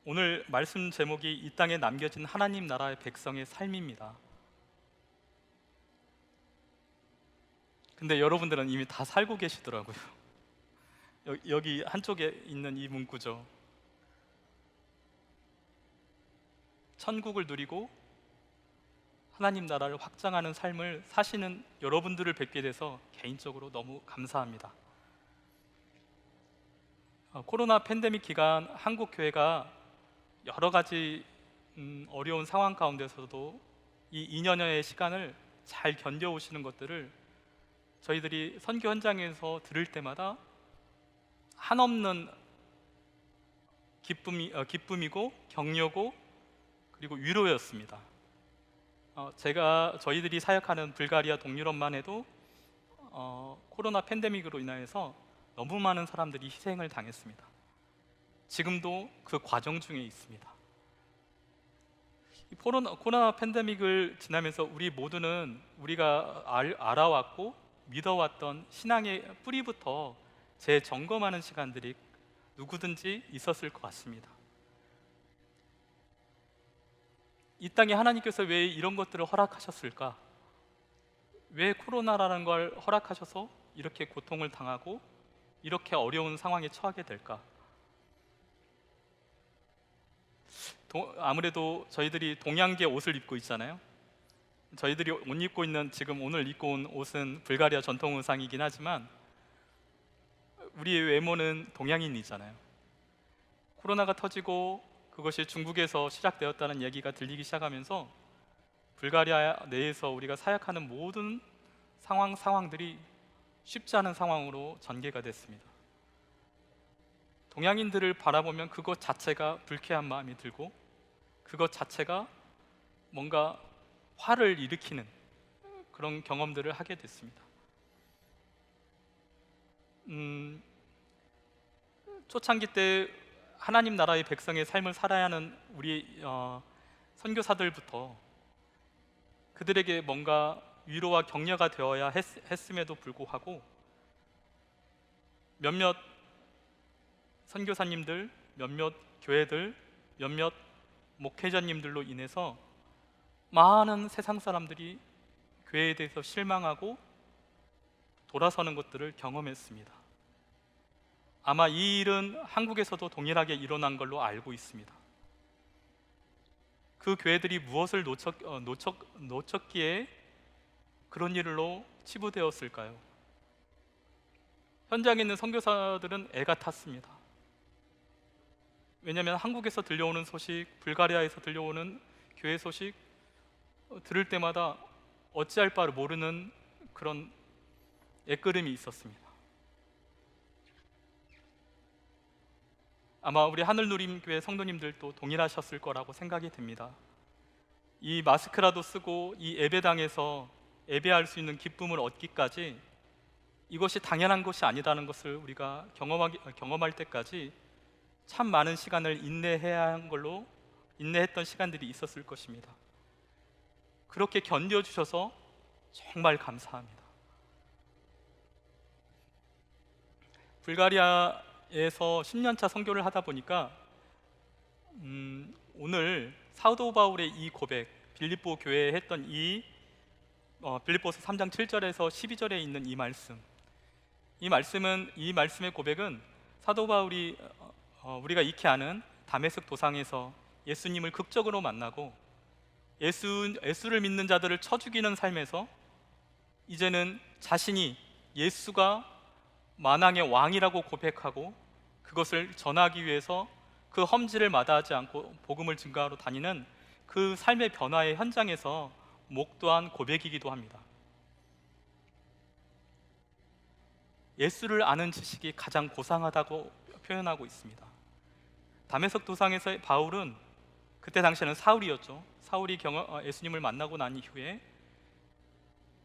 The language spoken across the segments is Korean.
오늘 말씀 제목이 이 땅에 남겨진 하나님 나라의 백성의 삶입니다. 근데 여러분들은 이미 다 살고 계시더라고요. 여기 한쪽에 있는 이 문구죠. 천국을 누리고 하나님 나라를 확장하는 삶을 사시는 여러분들을 뵙게 돼서 개인적으로 너무 감사합니다. 코로나 팬데믹 기간 한국 교회가 여러 가지 어려운 상황 가운데서도 이 2년여의 시간을 잘 견뎌오시는 것들을 저희들이 선교 현장에서 들을 때마다 한없는 기쁨이고 격려고 그리고 위로였습니다. 저희들이 사역하는 불가리아 동유럽만 해도 코로나 팬데믹으로 인하여서 너무 많은 사람들이 희생을 당했습니다. 지금도 그 과정 중에 있습니다. 이 코로나 팬데믹을 지나면서 우리 모두는 우리가 알아왔고 믿어왔던 신앙의 뿌리부터 재점검하는 시간들이 누구든지 있었을 것 같습니다. 이 땅에 하나님께서 왜 이런 것들을 허락하셨을까? 왜 코로나라는 걸 허락하셔서 이렇게 고통을 당하고 이렇게 어려운 상황에 처하게 될까? 아무래도 저희들이 동양계 옷을 입고 있잖아요. 저희들이 옷 입고 있는 지금 오늘 입고 온 옷은 불가리아 전통 의상이긴 하지만 우리의 외모는 동양인이잖아요. 코로나가 터지고 그것이 중국에서 시작되었다는 얘기가 들리기 시작하면서 불가리아 내에서 우리가 사역하는 모든 상황들이 쉽지 않은 상황으로 전개가 됐습니다. 동양인들을 바라보면 그것 자체가 불쾌한 마음이 들고 그것 자체가 뭔가 화를 일으키는 그런 경험들을 하게 됐습니다. 초창기 때 하나님 나라의 백성의 삶을 살아야 하는 우리 선교사들부터 그들에게 뭔가 위로와 격려가 되어야 했음에도 불구하고 몇몇 선교사님들, 몇몇 교회들, 몇몇 목회자님들로 인해서 많은 세상 사람들이 교회에 대해서 실망하고 돌아서는 것들을 경험했습니다. 아마 이 일은 한국에서도 동일하게 일어난 걸로 알고 있습니다. 그 교회들이 무엇을 놓쳤기에 그런 일로 치부되었을까요? 현장에 있는 선교사들은 애가 탔습니다. 왜냐하면 한국에서 들려오는 소식, 불가리아에서 들려오는 교회 소식 들을 때마다 어찌할 바를 모르는 그런 애끓음이 있었습니다. 아마 우리 하늘누림교회 성도님들도 동일하셨을 거라고 생각이 됩니다. 이 마스크라도 쓰고 이 예배당에서 예배할 수 있는 기쁨을 얻기까지 이것이 당연한 것이 아니다는 것을 우리가 경험할 때까지 참 많은 시간을 인내했던 시간들이 있었을 것입니다. 그렇게 견뎌주셔서 정말 감사합니다. 불가리아에서 10년차 선교를 하다 보니까 오늘 사도 바울의 이 고백, 빌립보 교회에 했던 빌립보서 3장 7절에서 12절에 있는 이 말씀의 고백은 사도 바울이 우리가 익히 아는 다메섹 도상에서 예수님을 극적으로 만나고 예수를 믿는 자들을 쳐 죽이는 삶에서 이제는 자신이 예수가 만왕의 왕이라고 고백하고 그것을 전하기 위해서 그 험지를 마다하지 않고 복음을 증거하러 다니는 그 삶의 변화의 현장에서 목도한 고백이기도 합니다. 예수를 아는 지식이 가장 고상하다고 표현하고 있습니다. 다메섹 도상에서의 바울은 그때 당시에는 사울이었죠. 사울이 예수님을 만나고 난 이후에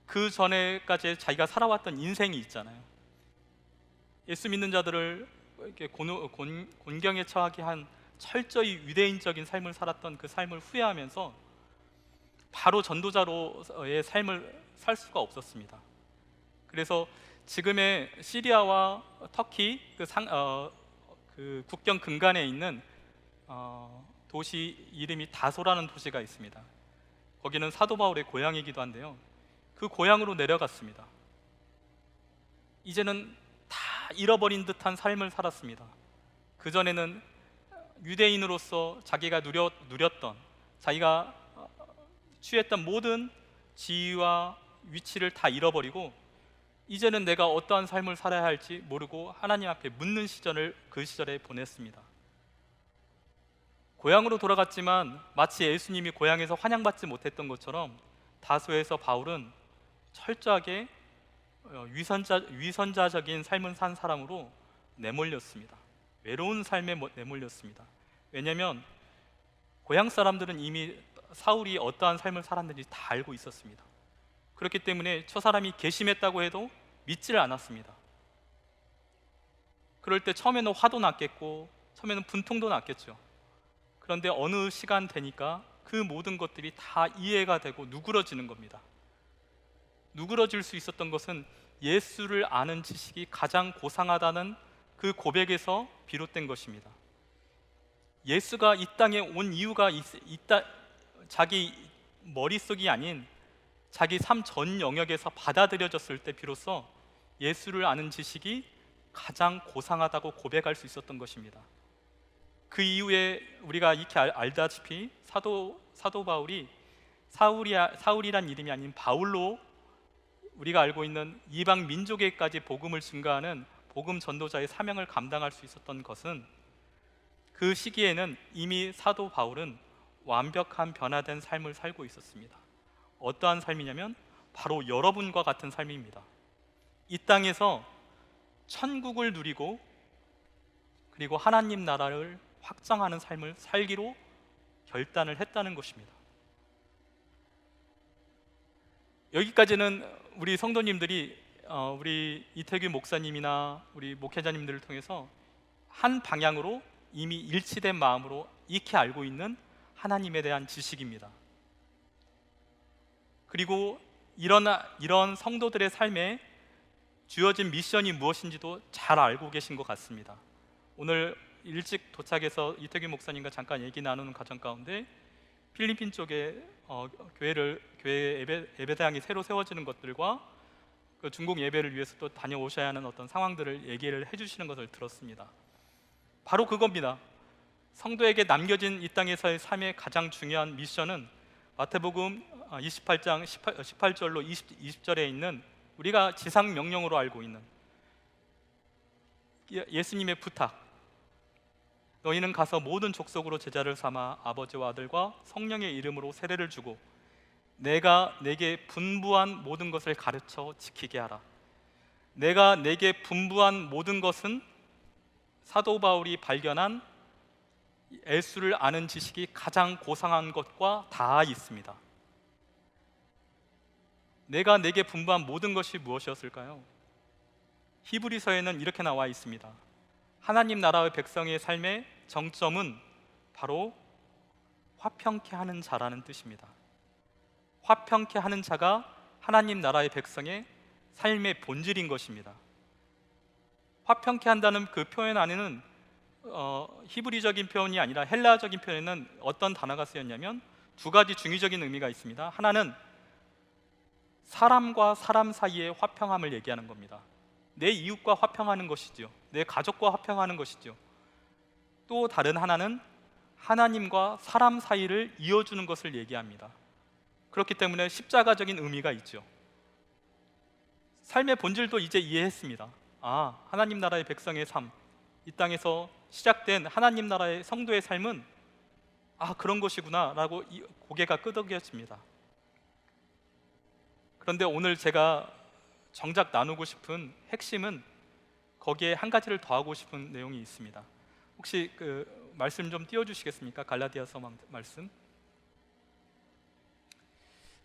그 전에까지 자기가 살아왔던 인생이 있잖아요. 예수 믿는 자들을 이렇게 곤경에 처하게 한 철저히 유대인적인 삶을 살았던 그 삶을 후회하면서 바로 전도자로의 삶을 살 수가 없었습니다. 그래서 지금의 시리아와 터키 그 국경 근간에 있는 도시 이름이 다소라는 도시가 있습니다. 거기는 사도 바울의 고향이기도 한데요. 그 고향으로 내려갔습니다. 이제는 다 잃어버린 듯한 삶을 살았습니다. 그전에는 유대인으로서 자기가 누렸던, 자기가 취했던 모든 지위와 위치를 다 잃어버리고 이제는 내가 어떠한 삶을 살아야 할지 모르고 하나님 앞에 묻는 시절을 그 시절에 보냈습니다. 고향으로 돌아갔지만 마치 예수님이 고향에서 환영받지 못했던 것처럼 다소에서 바울은 철저하게 위선자적인 삶을 산 사람으로 내몰렸습니다. 외로운 삶에 내몰렸습니다. 왜냐하면 고향 사람들은 이미 사울이 어떠한 삶을 살았는지 다 알고 있었습니다. 그렇기 때문에 저 사람이 개심했다고 해도 믿지를 않았습니다. 그럴 때 처음에는 화도 났겠고 처음에는 분통도 났겠죠. 그런데 어느 시간 되니까 그 모든 것들이 다 이해가 되고 누그러지는 겁니다. 누그러질 수 있었던 것은 예수를 아는 지식이 가장 고상하다는 그 고백에서 비롯된 것입니다. 예수가 이 땅에 온 이유가 자기 머릿속이 아닌 자기 삶 전 영역에서 받아들여졌을 때 비로소 예수를 아는 지식이 가장 고상하다고 고백할 수 있었던 것입니다. 그 이후에 우리가 익히 알다시피 사도 바울이 사울이란 이름이 아닌 바울로 우리가 알고 있는 이방 민족에까지 복음을 증거하는 복음 전도자의 사명을 감당할 수 있었던 것은 그 시기에는 이미 사도 바울은 완벽한 변화된 삶을 살고 있었습니다. 어떠한 삶이냐면 바로 여러분과 같은 삶입니다. 이 땅에서 천국을 누리고 그리고 하나님 나라를 확장하는 삶을 살기로 결단을 했다는 것입니다. 여기까지는 우리 성도님들이 우리 이태규 목사님이나 우리 목회자님들을 통해서 한 방향으로 이미 일치된 마음으로 익히 알고 있는 하나님에 대한 지식입니다. 그리고 이런 성도들의 삶에 주어진 미션이 무엇인지도 잘 알고 계신 것 같습니다. 오늘 일찍 도착해서 이태규 목사님과 잠깐 얘기 나누는 과정 가운데 필리핀 쪽에 교회 예배당이 새로 세워지는 것들과 그 중국 예배를 위해서 또 다녀오셔야 하는 어떤 상황들을 얘기를 해주시는 것을 들었습니다. 바로 그겁니다. 성도에게 남겨진 이 땅에서의 삶의 가장 중요한 미션은 마태복음 28장 18절로 20절에 있는 우리가 지상 명령으로 알고 있는 예수님의 부탁, 너희는 가서 모든 족속으로 제자를 삼아 아버지와 아들과 성령의 이름으로 세례를 주고 내가 내게 분부한 모든 것을 가르쳐 지키게 하라. 내가 내게 분부한 모든 것은 사도 바울이 발견한 예수를 아는 지식이 가장 고상한 것과 다 있습니다. 내가 내게 분부한 모든 것이 무엇이었을까요? 히브리서에는 이렇게 나와 있습니다. 하나님 나라의 백성의 삶의 정점은 바로 화평케 하는 자라는 뜻입니다. 화평케 하는 자가 하나님 나라의 백성의 삶의 본질인 것입니다. 화평케 한다는 그 표현 안에는 히브리적인 표현이 아니라 헬라적인 표현에는 어떤 단어가 쓰였냐면 두 가지 중의적인 의미가 있습니다. 하나는 사람과 사람 사이의 화평함을 얘기하는 겁니다. 내 이웃과 화평하는 것이죠. 내 가족과 화평하는 것이죠. 또 다른 하나는 하나님과 사람 사이를 이어주는 것을 얘기합니다. 그렇기 때문에 십자가적인 의미가 있죠. 삶의 본질도 이제 이해했습니다. 하나님 나라의 백성의 삶, 이 땅에서 시작된 하나님 나라의 성도의 삶은 그런 것이구나 라고 고개가 끄덕여집니다. 그런데 오늘 제가 정작 나누고 싶은 핵심은 거기에 한 가지를 더하고 싶은 내용이 있습니다. 혹시 그 말씀 좀 띄워주시겠습니까? 갈라디아서 말씀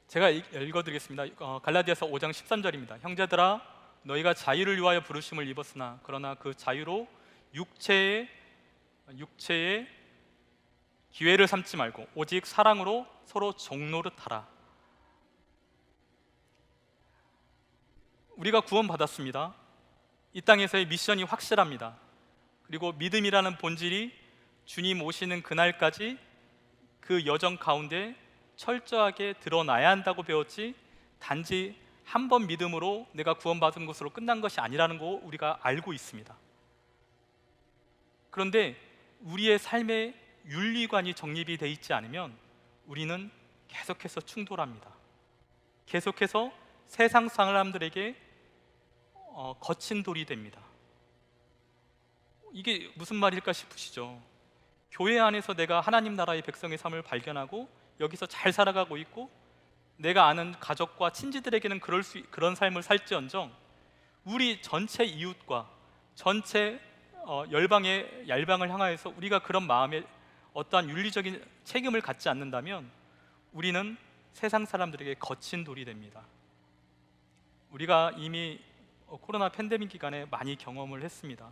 제가 읽어드리겠습니다. 갈라디아서 5장 13절입니다. 형제들아 너희가 자유를 위하여 부르심을 입었으나 그러나 그 자유로 육체의 기회를 삼지 말고 오직 사랑으로 서로 종노릇하라. 우리가 구원받았습니다. 이 땅에서의 미션이 확실합니다. 그리고 믿음이라는 본질이 주님 오시는 그날까지 그 여정 가운데 철저하게 드러나야 한다고 배웠지, 단지 한 번 믿음으로 내가 구원받은 것으로 끝난 것이 아니라는 거 우리가 알고 있습니다. 그런데 우리의 삶의 윤리관이 정립이 돼 있지 않으면 우리는 계속해서 충돌합니다. 계속해서 세상 사람들에게 거친 돌이 됩니다. 이게 무슨 말일까 싶으시죠? 교회 안에서 내가 하나님 나라의 백성의 삶을 발견하고 여기서 잘 살아가고 있고 내가 아는 가족과 친지들에게는 그런 삶을 살지언정 우리 전체 이웃과 전체 얄방을 향하여서 우리가 그런 마음에 어떠한 윤리적인 책임을 갖지 않는다면 우리는 세상 사람들에게 거친 돌이 됩니다. 우리가 이미 코로나 팬데믹 기간에 많이 경험을 했습니다.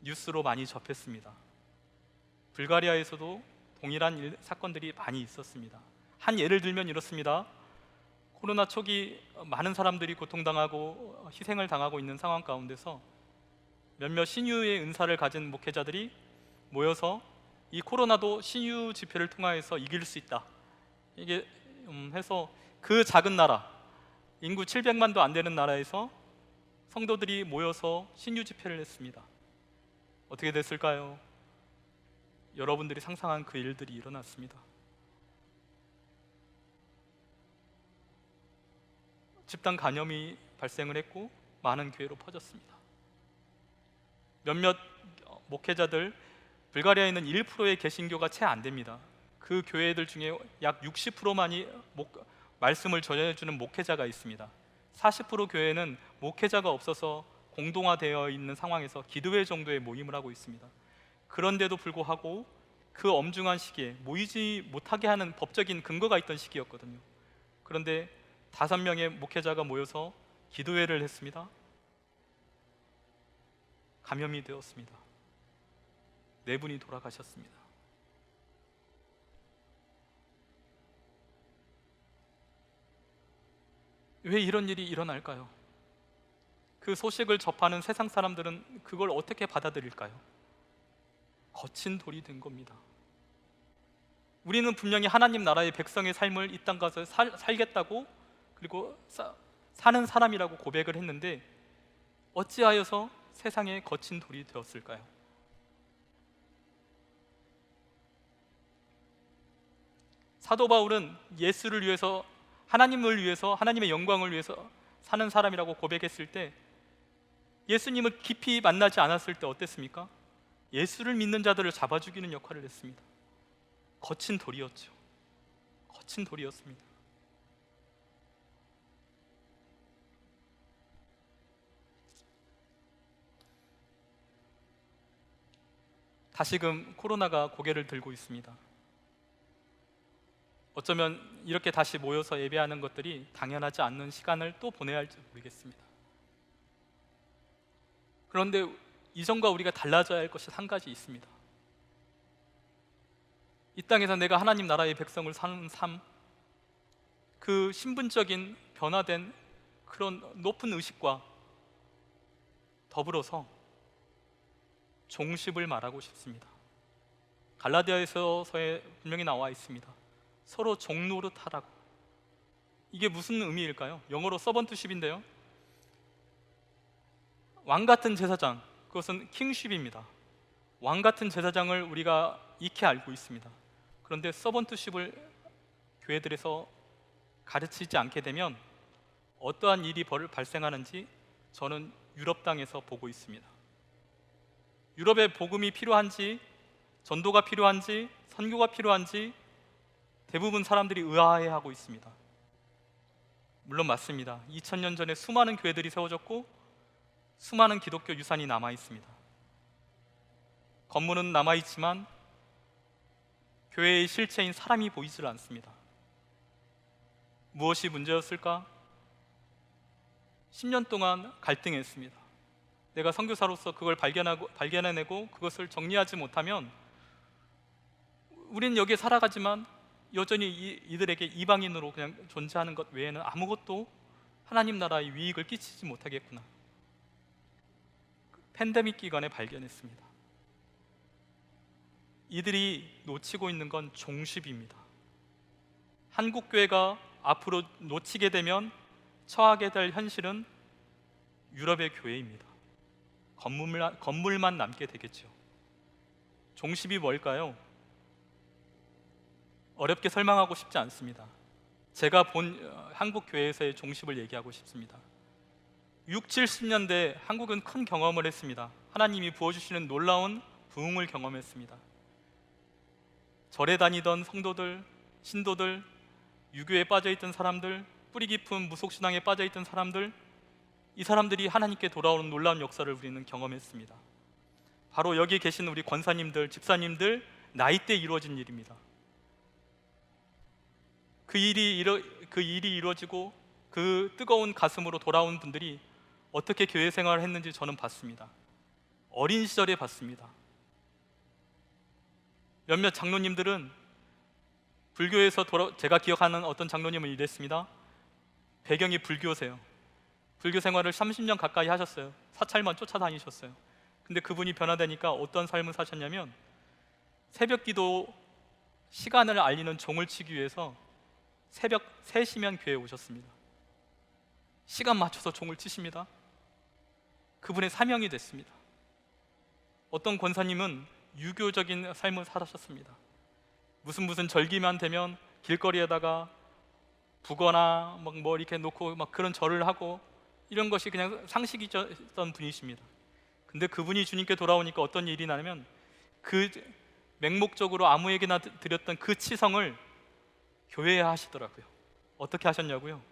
뉴스로 많이 접했습니다. 불가리아에서도 동일한 사건들이 많이 있었습니다. 한 예를 들면 이렇습니다. 코로나 초기 많은 사람들이 고통당하고 희생을 당하고 있는 상황 가운데서 몇몇 신유의 은사를 가진 목회자들이 모여서 이 코로나도 신유 집회를 통하여서 이길 수 있다, 이게 해서 그 작은 나라, 인구 700만도 안 되는 나라에서 성도들이 모여서 신유 집회를 했습니다. 어떻게 됐을까요? 여러분들이 상상한 그 일들이 일어났습니다. 집단 감염이 발생을 했고 많은 교회로 퍼졌습니다. 몇몇 목회자들, 불가리아에 있는 1%의 개신교가 채 안 됩니다. 그 교회들 중에 약 60%만이 말씀을 전해주는 목회자가 있습니다. 40% 교회는 목회자가 없어서 공동화되어 있는 상황에서 기도회 정도의 모임을 하고 있습니다. 그런데도 불구하고 그 엄중한 시기에 모이지 못하게 하는 법적인 근거가 있던 시기였거든요. 그런데 5명의 목회자가 모여서 기도회를 했습니다. 감염이 되었습니다. 4분이 돌아가셨습니다. 왜 이런 일이 일어날까요? 그 소식을 접하는 세상 사람들은 그걸 어떻게 받아들일까요? 거친 돌이 된 겁니다. 우리는 분명히 하나님 나라의 백성의 삶을 이 땅 가서 살겠다고, 그리고 사는 사람이라고 고백을 했는데 어찌하여서 세상에 거친 돌이 되었을까요? 사도 바울은 예수를 위해서, 하나님을 위해서, 하나님의 영광을 위해서 사는 사람이라고 고백했을 때 예수님을 깊이 만나지 않았을 때 어땠습니까? 예수를 믿는 자들을 잡아 죽이는 역할을 했습니다. 거친 돌이었죠. 거친 돌이었습니다. 다시금 코로나가 고개를 들고 있습니다. 어쩌면 이렇게 다시 모여서 예배하는 것들이 당연하지 않는 시간을 또 보내야 할지 모르겠습니다. 그런데 이전과 우리가 달라져야 할 것이 한 가지 있습니다. 이 땅에서 내가 하나님 나라의 백성을 사는 삶, 그 신분적인 변화된 그런 높은 의식과 더불어서 종십을 말하고 싶습니다. 갈라디아에서의 분명히 나와 있습니다. 서로 종노릇하라고. 이게 무슨 의미일까요? 영어로 서번트십인데요, 왕 같은 제사장, 그것은 킹십입니다. 왕 같은 제사장을 우리가 익히 알고 있습니다. 그런데 서번트십을 교회들에서 가르치지 않게 되면 어떠한 일이 발생하는지 저는 유럽 땅에서 보고 있습니다. 유럽에 복음이 필요한지, 전도가 필요한지, 선교가 필요한지 대부분 사람들이 의아해하고 있습니다. 물론 맞습니다. 2000년 전에 수많은 교회들이 세워졌고 수많은 기독교 유산이 남아 있습니다. 건물은 남아 있지만 교회의 실체인 사람이 보이질 않습니다. 무엇이 문제였을까? 10년 동안 갈등했습니다. 내가 선교사로서 그걸 발견해내고 그것을 정리하지 못하면 우리는 여기에 살아가지만 여전히 이들에게 이방인으로 그냥 존재하는 것 외에는 아무것도 하나님 나라의 유익을 끼치지 못하겠구나. 팬데믹 기간에 발견했습니다. 이들이 놓치고 있는 건 종십입니다. 한국 교회가 앞으로 놓치게 되면 처하게 될 현실은 유럽의 교회입니다. 건물만 남게 되겠죠. 종십이 뭘까요? 어렵게 설명하고 싶지 않습니다. 제가 본 한국 교회에서의 종십을 얘기하고 싶습니다. 6, 70년대 한국은 큰 경험을 했습니다. 하나님이 부어주시는 놀라운 부흥을 경험했습니다. 절에 다니던 성도들, 신도들, 유교에 빠져있던 사람들, 뿌리 깊은 무속신앙에 빠져있던 사람들, 이 사람들이 하나님께 돌아오는 놀라운 역사를 우리는 경험했습니다. 바로 여기 계신 우리 권사님들, 집사님들 나이 때 이루어진 일입니다. 그 일이 이루어지고 그 뜨거운 가슴으로 돌아온 분들이 어떻게 교회 생활을 했는지 저는 봤습니다. 어린 시절에 봤습니다. 몇몇 장로님들은 불교에서 제가 기억하는 어떤 장로님은 이랬습니다. 배경이 불교세요. 불교 생활을 30년 가까이 하셨어요. 사찰만 쫓아다니셨어요. 근데 그분이 변화되니까 어떤 삶을 사셨냐면 새벽 기도 시간을 알리는 종을 치기 위해서 새벽 3시면 교회에 오셨습니다. 시간 맞춰서 종을 치십니다. 그분의 사명이 됐습니다. 어떤 권사님은 유교적인 삶을 살아셨습니다. 무슨 절기만 되면 길거리에다가 북어나 뭐 이렇게 놓고 막 그런 절을 하고 이런 것이 그냥 상식이었던 분이십니다. 근데 그분이 주님께 돌아오니까 어떤 일이 나냐면 그 맹목적으로 아무에게나 드렸던 그 치성을 교회에 하시더라고요. 어떻게 하셨냐고요?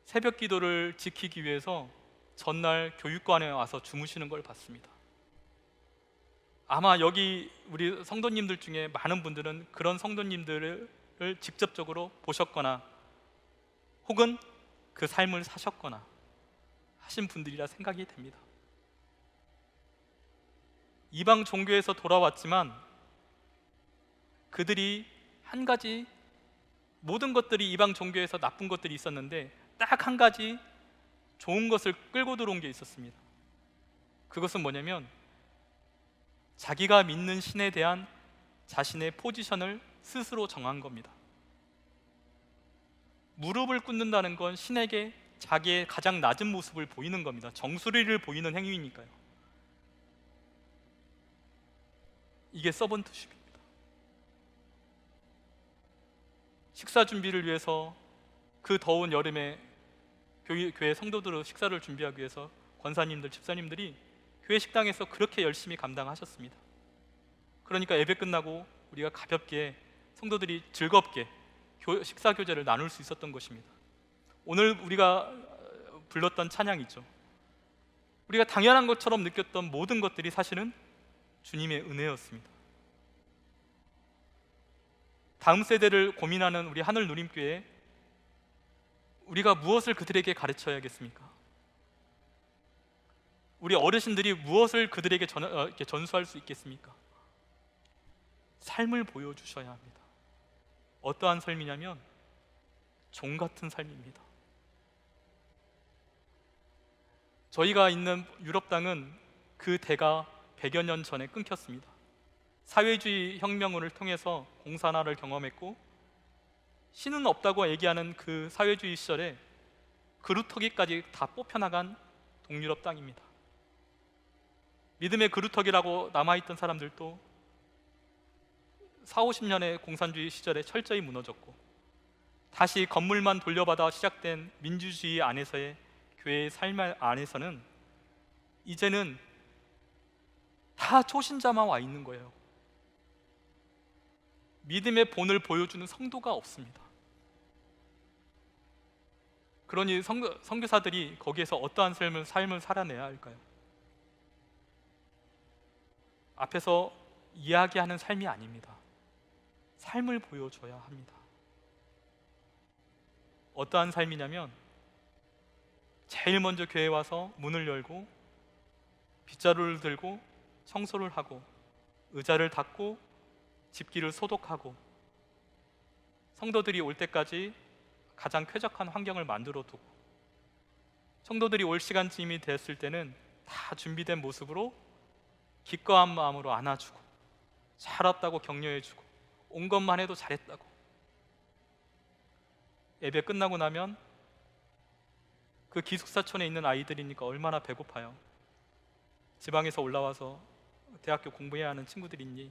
새벽 기도를 지키기 위해서 전날 교육관에 와서 주무시는 걸 봤습니다. 아마 여기 우리 성도님들 중에 많은 분들은 그런 성도님들을 직접적으로 보셨거나 혹은 그 삶을 사셨거나 하신 분들이라 생각이 됩니다. 이방 종교에서 돌아왔지만 그들이 한 가지, 모든 것들이 이방 종교에서 나쁜 것들이 있었는데 딱 한 가지 좋은 것을 끌고 들어온 게 있었습니다. 그것은 뭐냐면 자기가 믿는 신에 대한 자신의 포지션을 스스로 정한 겁니다. 무릎을 꿇는다는 건 신에게 자기의 가장 낮은 모습을 보이는 겁니다. 정수리를 보이는 행위니까요. 이게 서번트십입니다. 식사 준비를 위해서 그 더운 여름에 교회 성도들의 식사를 준비하기 위해서 권사님들, 집사님들이 교회 식당에서 그렇게 열심히 감당하셨습니다. 그러니까 예배 끝나고 우리가 가볍게 성도들이 즐겁게 식사 교제를 나눌 수 있었던 것입니다. 오늘 우리가 불렀던 찬양이죠. 우리가 당연한 것처럼 느꼈던 모든 것들이 사실은 주님의 은혜였습니다. 다음 세대를 고민하는 우리 하늘 누림교회, 우리가 무엇을 그들에게 가르쳐야겠습니까? 우리 어르신들이 무엇을 그들에게 전수할 수 있겠습니까? 삶을 보여주셔야 합니다. 어떠한 삶이냐면 종 같은 삶입니다. 저희가 있는 유럽 땅은 그 대가 100여 년 전에 끊겼습니다. 사회주의 혁명을 통해서 공산화를 경험했고 신은 없다고 얘기하는 그 사회주의 시절에 그루터기까지 다 뽑혀나간 동유럽 땅입니다. 믿음의 그루터기라고 남아있던 사람들도 40, 50년의 공산주의 시절에 철저히 무너졌고 다시 건물만 돌려받아 시작된 민주주의 안에서의 교회의 삶 안에서는 이제는 다 초신자만 와 있는 거예요. 믿음의 본을 보여주는 성도가 없습니다. 그러니 선교사들이 거기에서 어떠한 삶을 살아내야 할까요? 앞에서 이야기하는 삶이 아닙니다. 삶을 보여줘야 합니다. 어떠한 삶이냐면 제일 먼저 교회에 와서 문을 열고 빗자루를 들고 청소를 하고 의자를 닦고 집기를 소독하고 성도들이 올 때까지 가장 쾌적한 환경을 만들어 두고 성도들이 올 시간쯤이 됐을 때는 다 준비된 모습으로 기꺼운 마음으로 안아주고 잘 왔다고 격려해주고 온 것만 해도 잘했다고. 예배 끝나고 나면 그 기숙사촌에 있는 아이들이니까 얼마나 배고파요. 지방에서 올라와서 대학교 공부해야 하는 친구들이 있니?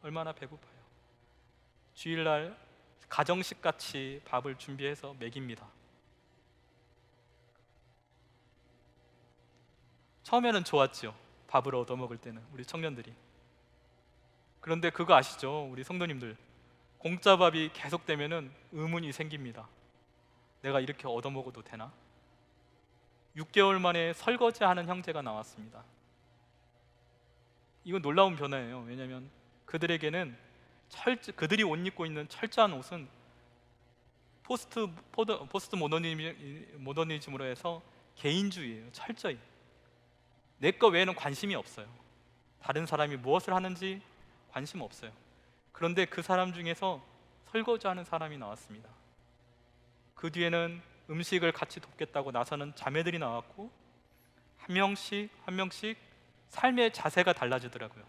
얼마나 배고파요. 주일날 가정식 같이 밥을 준비해서 먹입니다. 처음에는 좋았죠. 밥을 얻어 먹을 때는 우리 청년들이. 그런데 그거 아시죠? 우리 성도님들, 공짜 밥이 계속되면은 의문이 생깁니다. 내가 이렇게 얻어 먹어도 되나? 6개월 만에 설거지하는 형제가 나왔습니다. 이건 놀라운 변화예요. 왜냐하면 그들에게는 그들이 옷 입고 있는 철저한 옷은 포스트 모더니즘으로 해서 개인주의예요. 철저히 내 거 외에는 관심이 없어요. 다른 사람이 무엇을 하는지 관심 없어요. 그런데 그 사람 중에서 설거지하는 사람이 나왔습니다. 그 뒤에는 음식을 같이 돕겠다고 나서는 자매들이 나왔고, 한 명씩 한 명씩 삶의 자세가 달라지더라고요.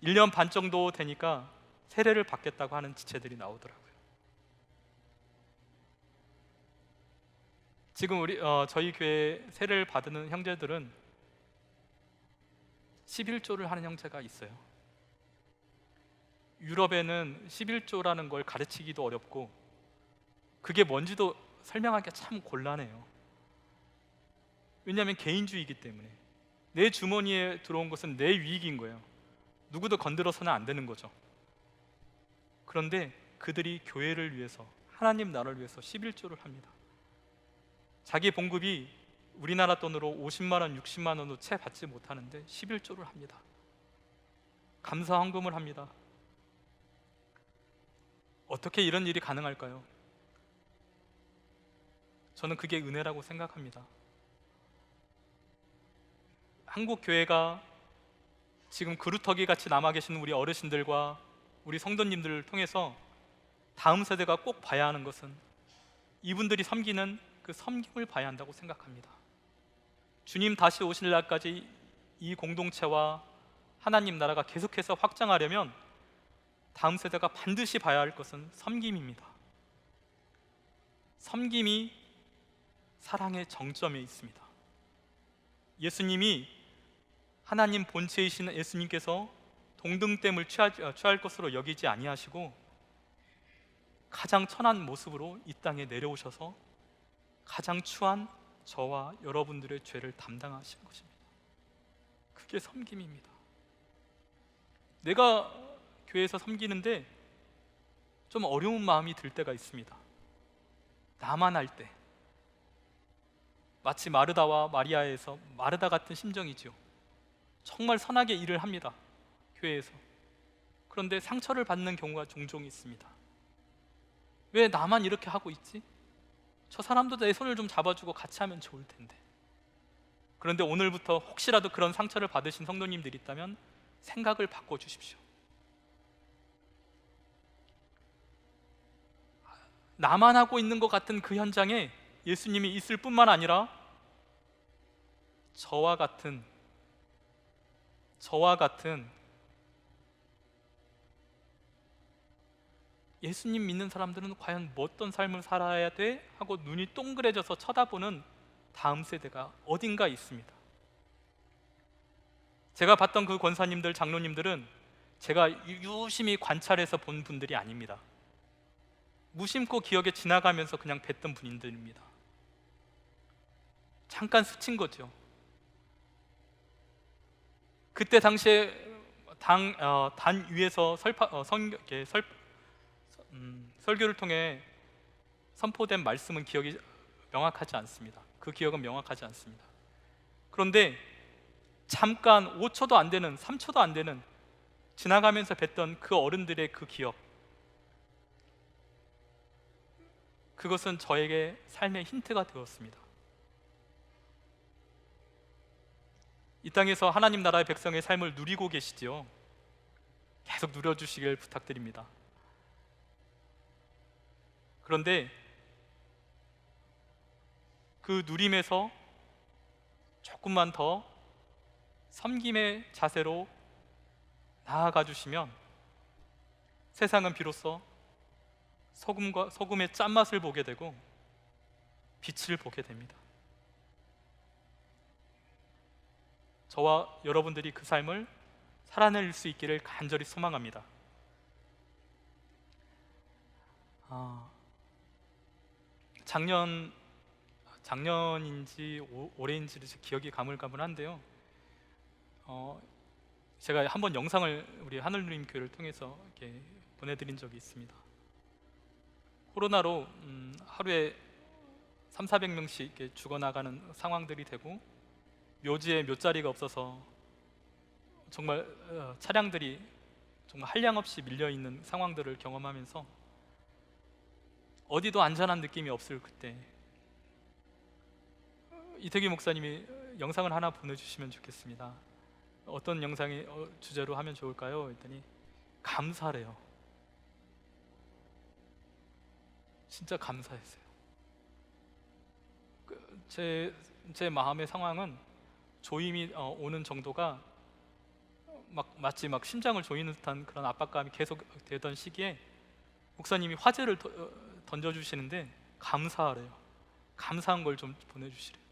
1년 반 정도 되니까 세례를 받겠다고 하는 지체들이 나오더라고요. 지금 저희 교회 세례를 받는 형제들은 11조를 하는 형제가 있어요. 유럽에는 11조라는 걸 가르치기도 어렵고 그게 뭔지도 설명하기가 참 곤란해요. 왜냐하면 개인주의이기 때문에 내 주머니에 들어온 것은 내 유익인 거예요. 누구도 건드려서는 안 되는 거죠. 그런데 그들이 교회를 위해서, 하나님 나라를 위해서 11조를 합니다. 자기 봉급이 우리나라 돈으로 50만 원, 60만 원도 채 받지 못하는데 11조를 합니다. 감사 헌금을 합니다. 어떻게 이런 일이 가능할까요? 저는 그게 은혜라고 생각합니다. 한국 교회가 지금 그루터기 같이 남아 계시는 우리 어르신들과 우리 성도님들을 통해서 다음 세대가 꼭 봐야 하는 것은 이분들이 섬기는 그 섬김을 봐야 한다고 생각합니다. 주님 다시 오실 날까지 이 공동체와 하나님 나라가 계속해서 확장하려면 다음 세대가 반드시 봐야 할 것은 섬김입니다. 섬김이 사랑의 정점에 있습니다. 예수님이, 하나님 본체이신 예수님께서 동등됨을 취할 것으로 여기지 아니하시고 가장 천한 모습으로 이 땅에 내려오셔서 가장 추한 저와 여러분들의 죄를 담당하신 것입니다. 그게 섬김입니다. 내가 교회에서 섬기는데 좀 어려운 마음이 들 때가 있습니다. 나만 할 때 마치 마르다와 마리아에서 마르다 같은 심정이죠. 정말 선하게 일을 합니다. 교회에서. 그런데 상처를 받는 경우가 종종 있습니다. 왜 나만 이렇게 하고 있지? 저 사람도 내 손을 좀 잡아주고 같이 하면 좋을 텐데. 그런데 오늘부터 혹시라도 그런 상처를 받으신 성도님들이 있다면 생각을 바꿔주십시오. 나만 하고 있는 것 같은 그 현장에 예수님이 있을 뿐만 아니라 저와 같은 예수님 믿는 사람들은 과연 뭐 어떤 삶을 살아야 돼? 하고 눈이 동그래져서 쳐다보는 다음 세대가 어딘가 있습니다. 제가 봤던 그 권사님들, 장로님들은 제가 유심히 관찰해서 본 분들이 아닙니다. 무심코 기억에 지나가면서 그냥 뵀던 분들입니다. 잠깐 스친 거죠. 그때 당시에 단 위에서 설교를 통해 선포된 말씀은 기억이 명확하지 않습니다. 그 기억은 명확하지 않습니다. 그런데 잠깐 5초도 안 되는, 3초도 안 되는 지나가면서 뵀던 그 어른들의 그 기억, 그것은 저에게 삶의 힌트가 되었습니다. 이 땅에서 하나님 나라의 백성의 삶을 누리고 계시지요. 계속 누려주시길 부탁드립니다. 그런데 그 누림에서 조금만 더 섬김의 자세로 나아가 주시면 세상은 비로소 소금의 짠맛을 보게 되고 빛을 보게 됩니다. 저와 여러분들이 그 삶을 살아낼 수 있기를 간절히 소망합니다. 작년인지 올해인지 기억이 가물가물한데요. 제가 한번 영상을 우리 하늘누림 교회를 통해서 이렇게 보내드린 적이 있습니다. 코로나로 하루에 300~400명씩 이렇게 죽어나가는 상황들이 되고, 묘지에 묘자리가 없어서 정말 차량들이 정말 한량없이 밀려있는 상황들을 경험하면서 어디도 안전한 느낌이 없을 그때 이태기 목사님이 영상을 하나 보내주시면 좋겠습니다. 어떤 영상이 주제로 하면 좋을까요? 했더니 감사래요. 진짜 감사했어요. 제 마음의 상황은 조임이 오는 정도가 마치 심장을 조이는 듯한 그런 압박감이 계속 되던 시기에 목사님이 화제를 던져주시는데 감사하래요. 감사한 걸 좀 보내주시래요.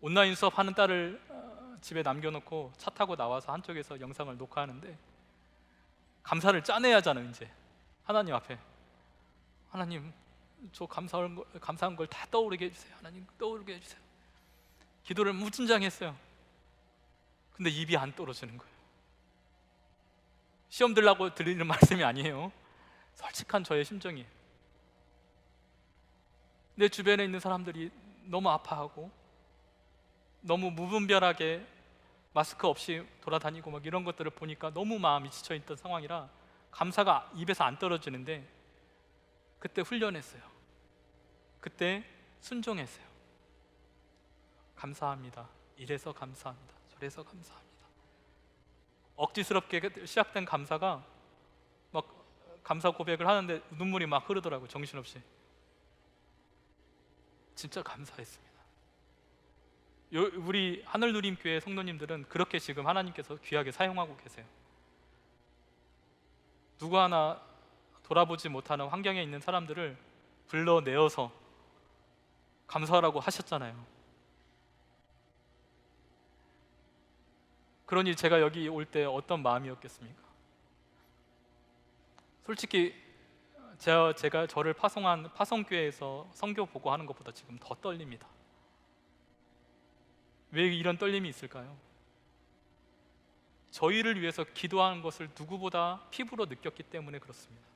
온라인 수업하는 딸을 집에 남겨놓고 차 타고 나와서 한쪽에서 영상을 녹화하는데, 감사를 짜내야 하잖아요. 이제 하나님 앞에, 하나님 저 감사한 걸 다 떠오르게 해주세요. 하나님 떠오르게 해주세요. 기도를 무진장 했어요. 근데 입이 안 떨어지는 거예요. 시험 들라고 드리는 말씀이 아니에요. 솔직한 저의 심정이에요. 내 주변에 있는 사람들이 너무 아파하고 너무 무분별하게 마스크 없이 돌아다니고 이런 것들을 보니까 너무 마음이 지쳐있던 상황이라 감사가 입에서 안 떨어지는데, 그때 훈련했어요. 그때 순종했어요. 감사합니다. 이래서 감사합니다. 저래서 감사합니다. 억지스럽게 시작된 감사가 감사 고백을 하는데 눈물이 흐르더라고요. 정신없이. 진짜 감사했습니다. 우리 하늘누림 교회 성도님들은 그렇게 지금 하나님께서 귀하게 사용하고 계세요. 누구 하나 돌아보지 못하는 환경에 있는 사람들을 불러내어서 감사하라고 하셨잖아요. 그러니 제가 여기 올 때 어떤 마음이었겠습니까? 솔직히 제가 저를 파송한 파송교회에서 선교 보고하는 것보다 지금 더 떨립니다. 왜 이런 떨림이 있을까요? 저희를 위해서 기도하는 것을 누구보다 피부로 느꼈기 때문에 그렇습니다.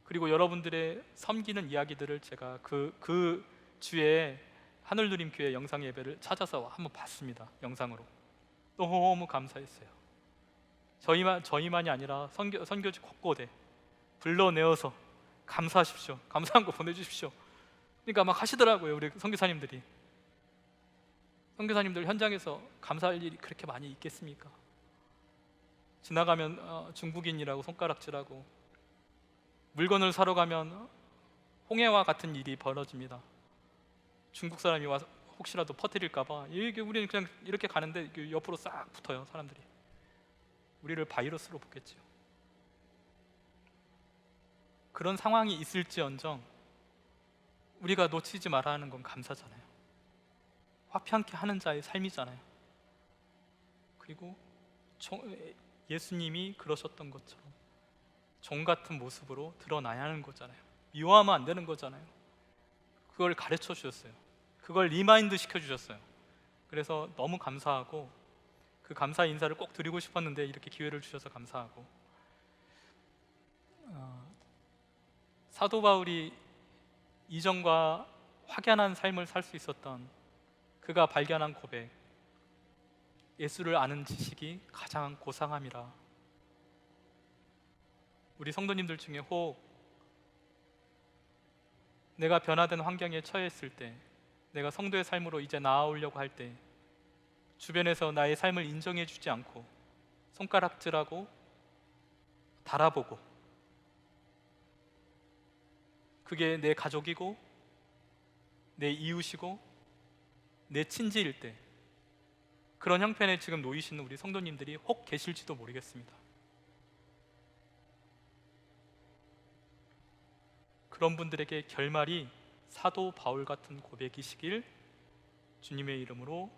그리고 여러분들의 섬기는 이야기들을 제가 그 주에 하늘누림 교회 영상 예배를 찾아서 한번 봤습니다. 영상으로. 너무 감사했어요. 저희만이 아니라 선교지 곳곳에 불러내어서 감사하십시오. 감사한 거 보내주십시오. 그러니까 하시더라고요. 우리 선교사님들이. 선교사님들 현장에서 감사할 일이 그렇게 많이 있겠습니까? 지나가면 중국인이라고 손가락질하고, 물건을 사러 가면 홍해와 같은 일이 벌어집니다. 중국 사람이 와서 혹시라도 퍼뜨릴까봐 우리는 그냥 이렇게 가는데 옆으로 싹 붙어요. 사람들이 우리를 바이러스로 보겠죠. 그런 상황이 있을지언정 우리가 놓치지 말아야 하는 건 감사잖아요. 화평케 하는 자의 삶이잖아요. 그리고 예수님이 그러셨던 것처럼 종 같은 모습으로 드러나야 하는 거잖아요. 미워하면 안 되는 거잖아요. 그걸 가르쳐 주셨어요. 그걸 리마인드 시켜주셨어요. 그래서 너무 감사하고 그 감사 인사를 꼭 드리고 싶었는데 이렇게 기회를 주셔서 감사하고, 사도 바울이 이전과 확연한 삶을 살 수 있었던 그가 발견한 고백, 예수를 아는 지식이 가장 고상함이라. 우리 성도님들 중에 혹 내가 변화된 환경에 처했을 때, 내가 성도의 삶으로 이제 나아오려고 할 때 주변에서 나의 삶을 인정해 주지 않고 손가락질하고 달아보고, 그게 내 가족이고 내 이웃이고 내 친지일 때 그런 형편에 지금 놓이시는 우리 성도님들이 혹 계실지도 모르겠습니다. 그런 분들에게 결말이 사도 바울 같은 고백이시길 주님의 이름으로